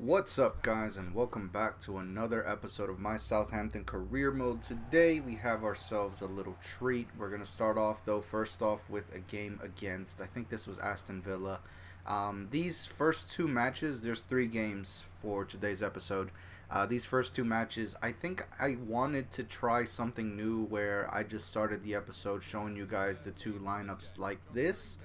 What's up, guys, and welcome back to another episode of my Southampton career mode. Today we have ourselves a little treat. We're going to start off, though, first off with a game against, I think this was Aston Villa. These first two matches, there's three games for today's episode. These first two matches, I think I wanted to try something new where I just started the episode showing you guys the two lineups like this.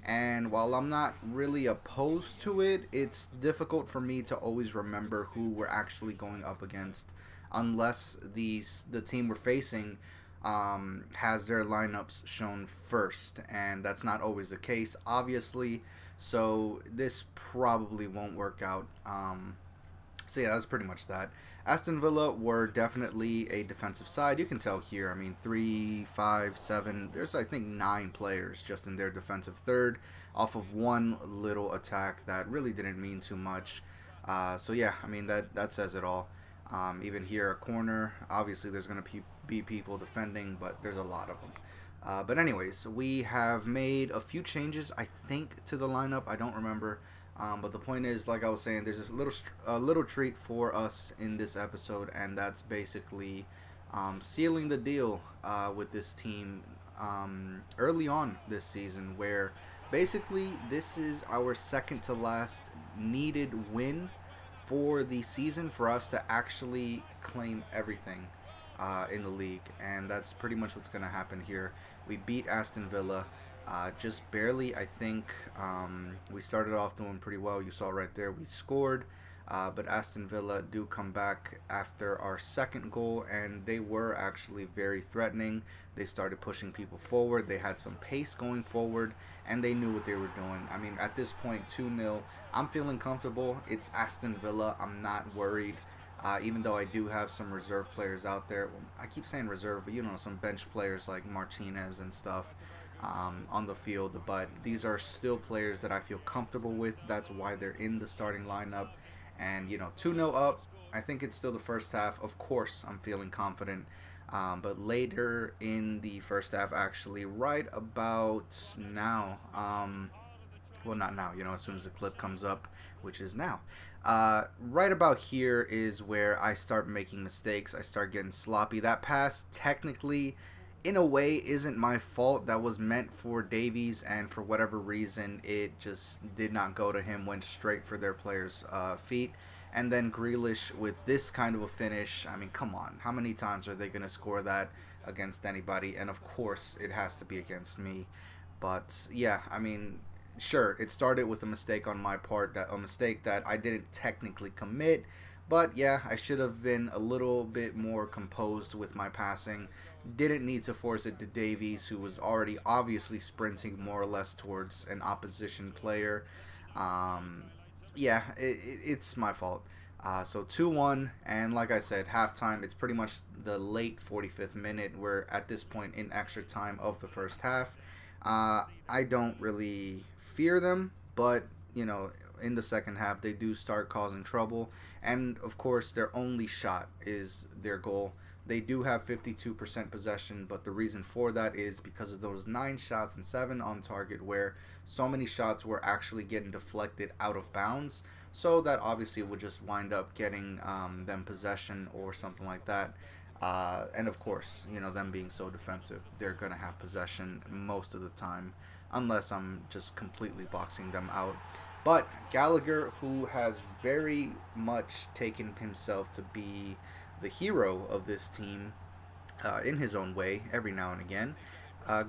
And while I'm not really opposed to it, it's difficult for me to always remember who we're actually going up against unless the team we're facing has their lineups shown first. And that's not always the case, obviously. So this probably won't work out. So yeah, that's pretty much that. Aston Villa were definitely a defensive side. You can tell here. I mean, 3, 5, 7. There's I think 9 players just in their defensive third, off of one little attack that really didn't mean too much. So yeah, I mean that says it all. Even here, a corner. Obviously, there's gonna be people defending, but there's a lot of them. But anyways, we have made a few changes, I think, to the lineup. I don't remember. But the point is, like I was saying, there's this little treat for us in this episode, and that's basically sealing the deal with this team early on this season, where basically this is our second to last needed win for the season for us to actually claim everything in the league, and that's pretty much what's going to happen here. We beat Aston Villa. Just barely, I think. We started off doing pretty well. You saw right there we scored, but Aston Villa do come back after our second goal, and they were actually very threatening. They started pushing people forward. They had some pace going forward, and they knew what they were doing. I mean, at this point, 2-0, I'm feeling comfortable. It's Aston Villa. I'm not worried. Even though I do have some reserve players out there. Well, I keep saying reserve, but some bench players like Martinez and stuff on the field, but these are still players that I feel comfortable with. That's why they're in the starting lineup. And 2-0 up. I think it's still the first half. Of course, I'm feeling confident. But later in the first half, actually, right about now, well, not now, as soon as the clip comes up, which is now. Right about here is where I start making mistakes. I start getting sloppy. That pass, technically, in a way, isn't my fault. That was meant for Davies, and for whatever reason, it just did not go to him, went straight for their players' feet. And then Grealish with this kind of a finish. I mean, come on. How many times are they going to score that against anybody? And of course, it has to be against me. But yeah, I mean, sure, it started with a mistake on my part, a mistake that I didn't technically commit. But yeah, I should have been a little bit more composed with my passing. Didn't need to force it to Davies, who was already obviously sprinting more or less towards an opposition player. Um, yeah, it's my fault. So 2-1, and like I said, halftime, it's pretty much the late 45th minute. We're at this point in extra time of the first half. I don't really fear them, but, in the second half, they do start causing trouble. And, of course, their only shot is their goal. They do have 52% possession, but the reason for that is because of those 9 shots and 7 on target, where so many shots were actually getting deflected out of bounds. So that obviously would just wind up getting them possession or something like that. And of course, them being so defensive, they're going to have possession most of the time, unless I'm just completely boxing them out. But Gallagher, who has very much taken himself to be the hero of this team in his own way every now and again,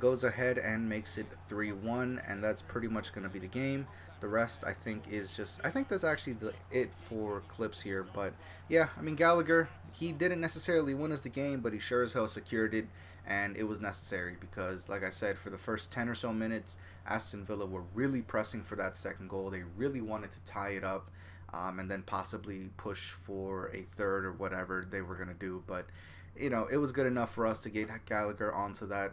goes ahead and makes it 3-1, and that's pretty much going to be the game. The rest, I think, is just... I think that's actually it for clips here. But, yeah, I mean, Gallagher, he didn't necessarily win us the game, but he sure as hell secured it, and it was necessary because, like I said, for the first 10 or so minutes, Aston Villa were really pressing for that second goal. They really wanted to tie it up and then possibly push for a third or whatever they were going to do. But, it was good enough for us to get Gallagher onto that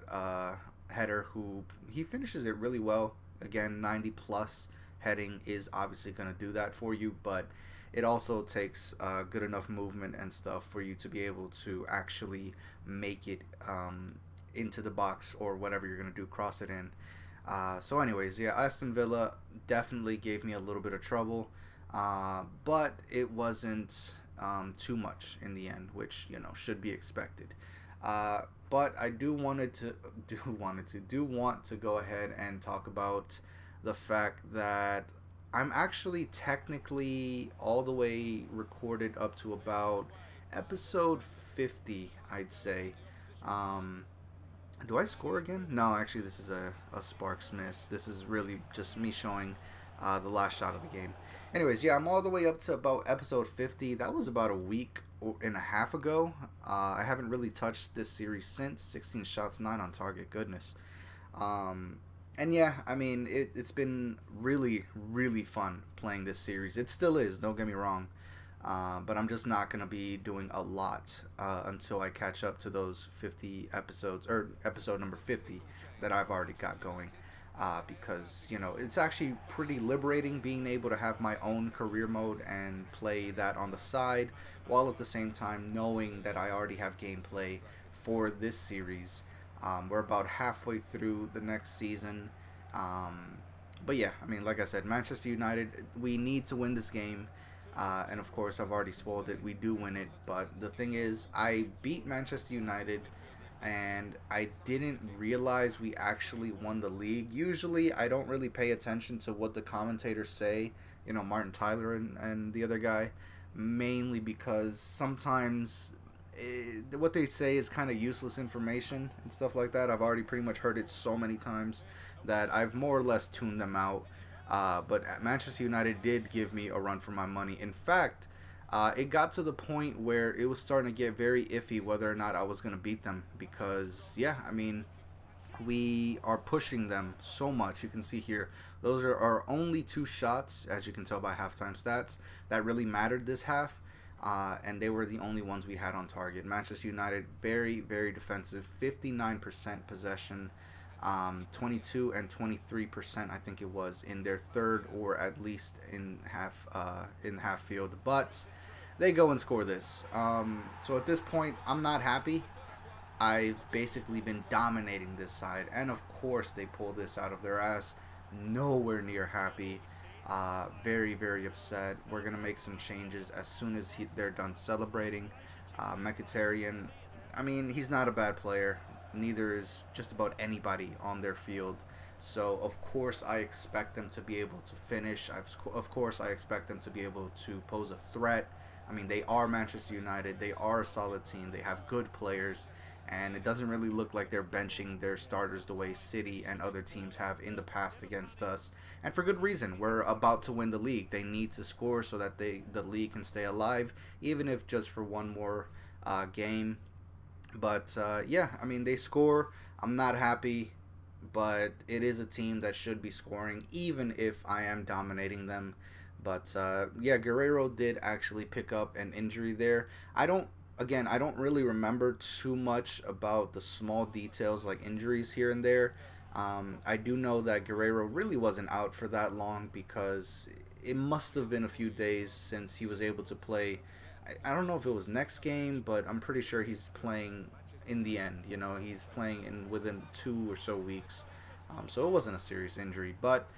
header, who he finishes it really well. Again, 90-plus heading is obviously going to do that for you, but it also takes good enough movement and stuff for you to be able to actually make it into the box or whatever you're going to do, cross it in. So anyways, yeah, Aston Villa definitely gave me a little bit of trouble. But it wasn't too much in the end, which should be expected. But I do want to go ahead and talk about the fact that I'm actually technically all the way recorded up to about episode 50, I'd say. Um, do I score again? No, actually, this is a Sparks miss. This is really just me showing the last shot of the game. Anyways, yeah, I'm all the way up to about episode 50. That was about a week and a half ago. I haven't really touched this series since. 16 shots, 9 on target. Goodness. Um, and yeah, I mean, it's been really, really fun playing this series. It still is, don't get me wrong. But I'm just not going to be doing a lot until I catch up to those 50 episodes, or episode number 50 that I've already got going. Because, it's actually pretty liberating being able to have my own career mode and play that on the side, while at the same time knowing that I already have gameplay for this series. We're about halfway through the next season. But yeah, I mean, like I said, Manchester United, we need to win this game. And of course, I've already spoiled it. We do win it. But the thing is, I beat Manchester United, and I didn't realize we actually won the league. Usually, I don't really pay attention to what the commentators say, Martin Tyler and the other guy, mainly because sometimes what they say is kind of useless information and stuff like that. I've already pretty much heard it so many times that I've more or less tuned them out. But Manchester United did give me a run for my money. In fact, it got to the point where it was starting to get very iffy whether or not I was going to beat them. Because, yeah, I mean, we are pushing them so much. You can see here, those are our only 2 shots, as you can tell by halftime stats, that really mattered this half. And they were the only ones we had on target. Manchester United, very, very defensive, 59% possession. 22 and 23%, I think it was, in their third, or at least in half field. But they go and score this. So at this point, I'm not happy. I've basically been dominating this side, and of course they pull this out of their ass. Nowhere near happy. Very, very upset. We're gonna make some changes as soon as they're done celebrating. Mkhitaryan, I mean, he's not a bad player. Neither is just about anybody on their field. So, of course, I expect them to be able to finish. Of course, I expect them to be able to pose a threat. I mean, they are Manchester United. They are a solid team. They have good players. And it doesn't really look like they're benching their starters the way City and other teams have in the past against us. And for good reason. We're about to win the league. They need to score so that the league can stay alive, even if just for one more game. But yeah, I mean, they score. I'm not happy, but it is a team that should be scoring, even if I am dominating them. But yeah, Guerrero did actually pick up an injury there. I don't really remember too much about the small details like injuries here and there. I do know that Guerrero really wasn't out for that long, because it must have been a few days since he was able to play. I don't know if it was next game, but I'm pretty sure he's playing in the end. He's playing within 2 or so weeks. So it wasn't a serious injury. But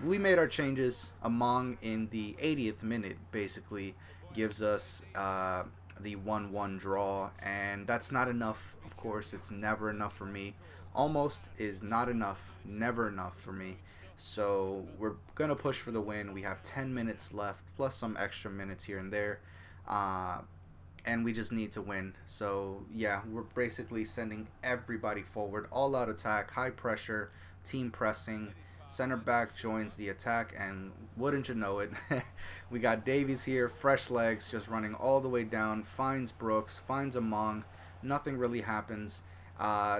we made our changes. Among in the 80th minute basically gives us the 1-1 draw. And that's not enough, of course. It's never enough for me. Almost is not enough. Never enough for me. So we're going to push for the win. We have 10 minutes left, plus some extra minutes here and there. And we just need to win. So, yeah, we're basically sending everybody forward. All out attack, high pressure, team pressing. Center back joins the attack, and wouldn't you know it, we got Davies here, fresh legs, just running all the way down, finds Brooks, finds Among. Nothing really happens.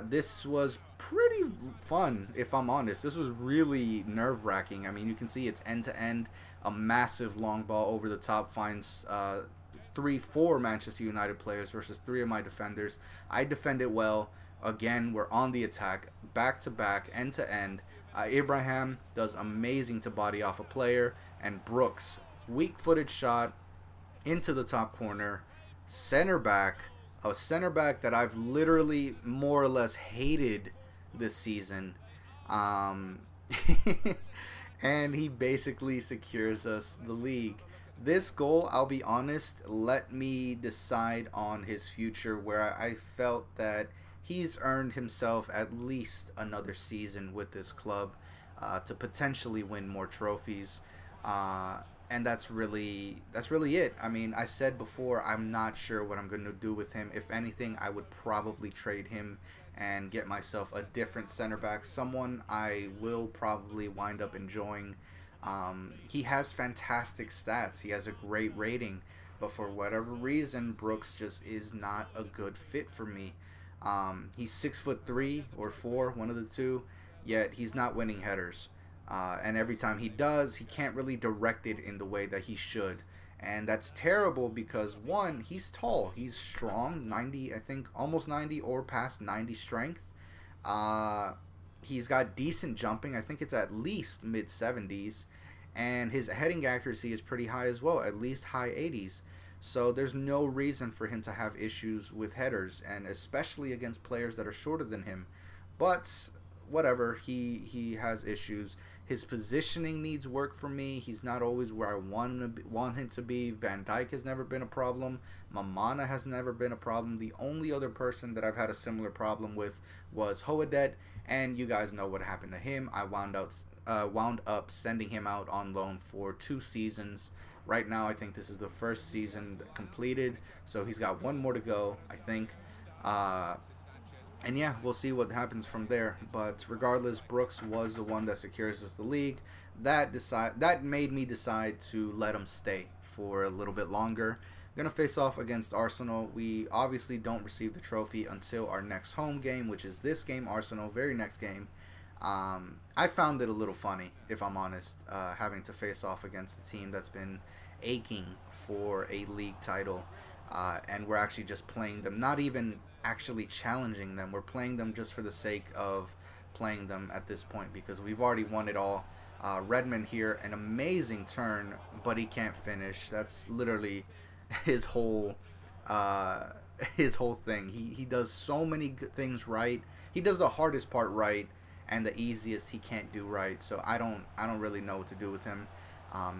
This was pretty fun, if I'm honest. This was really nerve-wracking. I mean, you can see it's end-to-end. A massive long ball over the top finds 4 Manchester United players versus 3 of my defenders. I defend it well. Again, we're on the attack, back-to-back, end-to-end. Abraham does amazing to body off a player. And Brooks, weak-footed shot into the top corner. Center back. A center back that I've literally more or less hated this season. And he basically secures us the league. This goal, I'll be honest, let me decide on his future, where I felt that he's earned himself at least another season with this club to potentially win more trophies. And that's really it. I mean, I said before, I'm not sure what I'm going to do with him. If anything, I would probably trade him and get myself a different center back, someone I will probably wind up enjoying. He has fantastic stats. He has a great rating, but for whatever reason, Brooks just is not a good fit for me. He's 6'3" or 4, one of the two, yet he's not winning headers. And every time he does, he can't really direct it in the way that he should. And that's terrible because, one, he's tall, he's strong, 90, I think, almost 90 or past 90 strength. Uh, he's got decent jumping. I think it's at least mid 70s. And his heading accuracy is pretty high as well, at least high 80s. So there's no reason for him to have issues with headers, and especially against players that are shorter than him. But whatever, he has issues. His positioning needs work for me. He's not always where I want him to be. Van Dijk has never been a problem. Mamana has never been a problem. The only other person that I've had a similar problem with was Hoedet, and you guys know what happened to him. I wound up sending him out on loan for 2 seasons. Right now, I think this is the first season completed, so he's got one more to go, I think. And yeah, we'll see what happens from there. But regardless, Brooks was the one that secures us the league. That made me decide to let him stay for a little bit longer. Gonna face off against Arsenal. We obviously don't receive the trophy until our next home game, which is this game, Arsenal, very next game. I found it a little funny, if I'm honest, having to face off against a team that's been aching for a league title, and we're actually just playing them, not even actually challenging them. We're playing them just for the sake of playing them at this point because we've already won it all. Redmond here, an amazing turn, but he can't finish. That's literally his whole uh, his whole thing. He does so many good things right. He does the hardest part right, and the easiest he can't do right. So I don't really know what to do with him.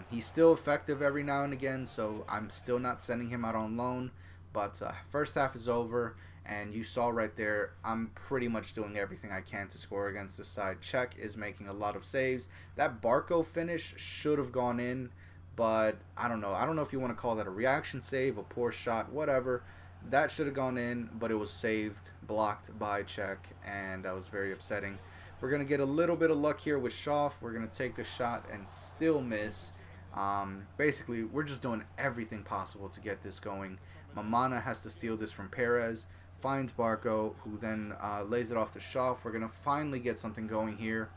He's still effective every now and again, so I'm still not sending him out on loan. But first half is over, and you saw right there, I'm pretty much doing everything I can to score against this side. Czech is making a lot of saves. That Barco finish should have gone in, but I don't know. I don't know if you want to call that a reaction save, a poor shot, whatever. That should have gone in, but it was saved, blocked by Czech, and that was very upsetting. We're going to get a little bit of luck here with Schaff. We're going to take the shot and still miss. Basically, we're just doing everything possible to get this going. Mamana has to steal this from Perez, finds Barco, who then lays it off to Schaff. We're going to finally get something going here.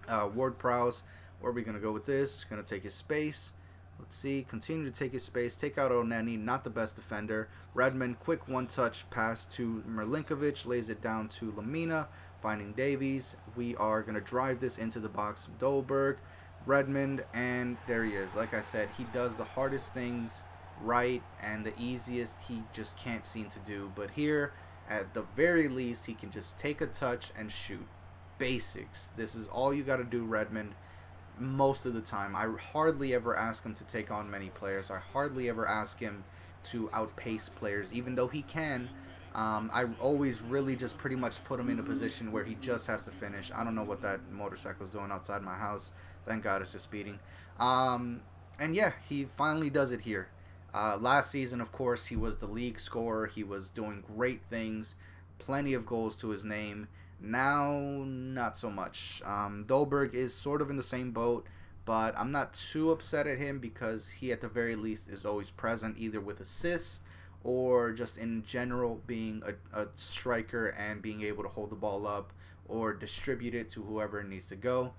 Ward-Prowse, where are we going to go with this? Going to take his space. Let's see, continue to take his space, take out Oneni, not the best defender. Redmond, quick one-touch pass to Merlinkovic, lays it down to Lamina, finding Davies. We are going to drive this into the box. Dolberg, Redmond, and there he is. Like I said, he does the hardest things right, and the easiest he just can't seem to do. But here, at the very least, he can just take a touch and shoot. Basics. This is all you got to do, Redmond. Most of the time, I hardly ever ask him to take on many players. I hardly ever ask him to outpace players, even though he can. I always really just pretty much put him in a position where he just has to finish. I don't know what that motorcycle is doing outside my house. Thank God it's just speeding. And yeah, he finally does it here. Last season, of course, he was the league scorer. He was doing great things, plenty of goals to his name. Now, not so much. Dolberg is sort of in the same boat, but I'm not too upset at him because he, at the very least, is always present, either with assists or just in general being a striker and being able to hold the ball up or distribute it to whoever it needs to go.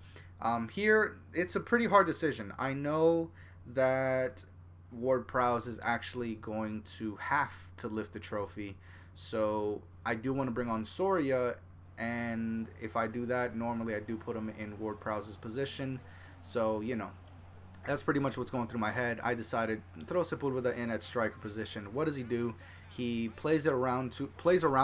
Here, it's a pretty hard decision. I know that Ward-Prowse is actually going to have to lift the trophy, so I do want to bring on Soria. And if I do that, normally I do put him in Ward-Prowse's position. So, you know, that's pretty much what's going through my head. I decided throw Sepulveda in at striker position. What does he do? He plays around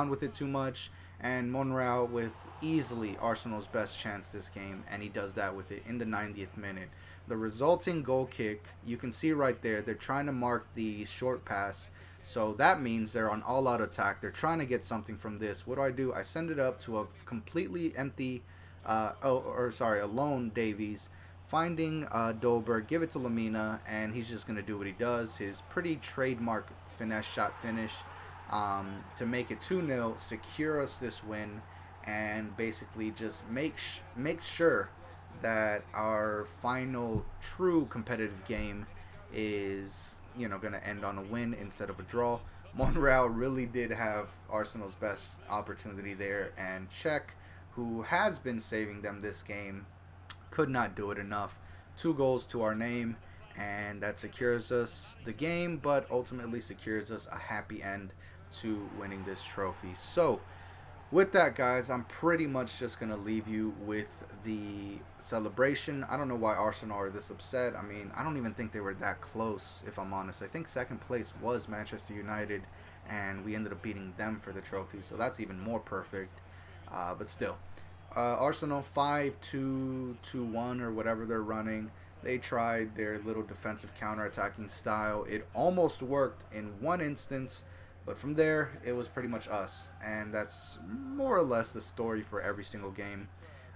with it too much, And Monreal with easily Arsenal's best chance this game, and he does that with it in the 90th minute. The resulting goal kick, you can see right there, they're trying to mark the short pass, so that means they're on all-out attack. They're trying to get something from this. What do? I send it up to a completely empty, a lone Davies, finding Dolberg, give it to Lamina, and he's just going to do what he does. His pretty trademark finesse shot finish to make it 2-0, secure us this win, and basically just make sure that our final true competitive game is, going to end on a win instead of a draw. Monreal really did have Arsenal's best opportunity there, and Czech, who has been saving them this game, could not do it enough. 2 goals to our name, and that secures us the game, but ultimately secures us a happy end to winning this trophy. So with that, guys, I'm pretty much just going to leave you with the celebration. I don't know why Arsenal are this upset. I mean, I don't even think they were that close, if I'm honest. I think second place was Manchester United, and we ended up beating them for the trophy, so that's even more perfect. But still, Arsenal 5-2, 2-1, or whatever they're running. They tried their little defensive counter-attacking style. It almost worked in one instance, but from there, it was pretty much us. And that's more or less the story for every single game.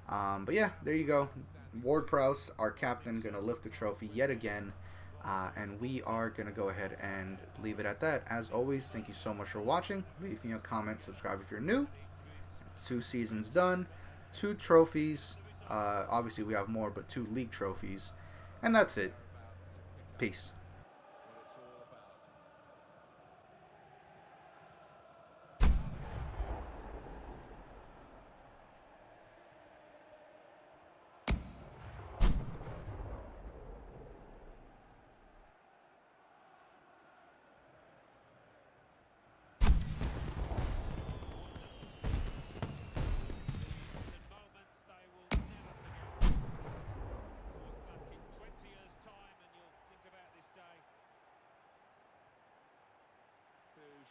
But yeah, there you go. Ward-Prowse, our captain, going to lift the trophy yet again. And we are going to go ahead and leave it at that. As always, thank you so much for watching. Leave me a comment, subscribe if you're new. 2 seasons done. 2 trophies. Obviously, we have more, but 2 league trophies. And that's it. Peace.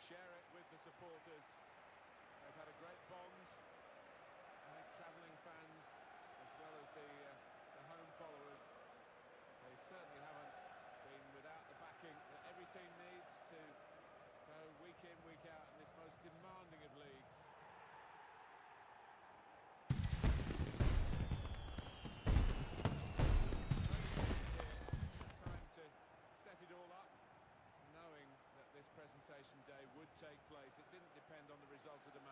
Share it with the supporters. They've had a great bond. Travelling fans, as well as the home followers. They certainly haven't been without the backing that every team needs to go week in, week out in this most demanding of leagues. Time to set it all up, knowing that this presentation day would take place. It didn't depend on the result of the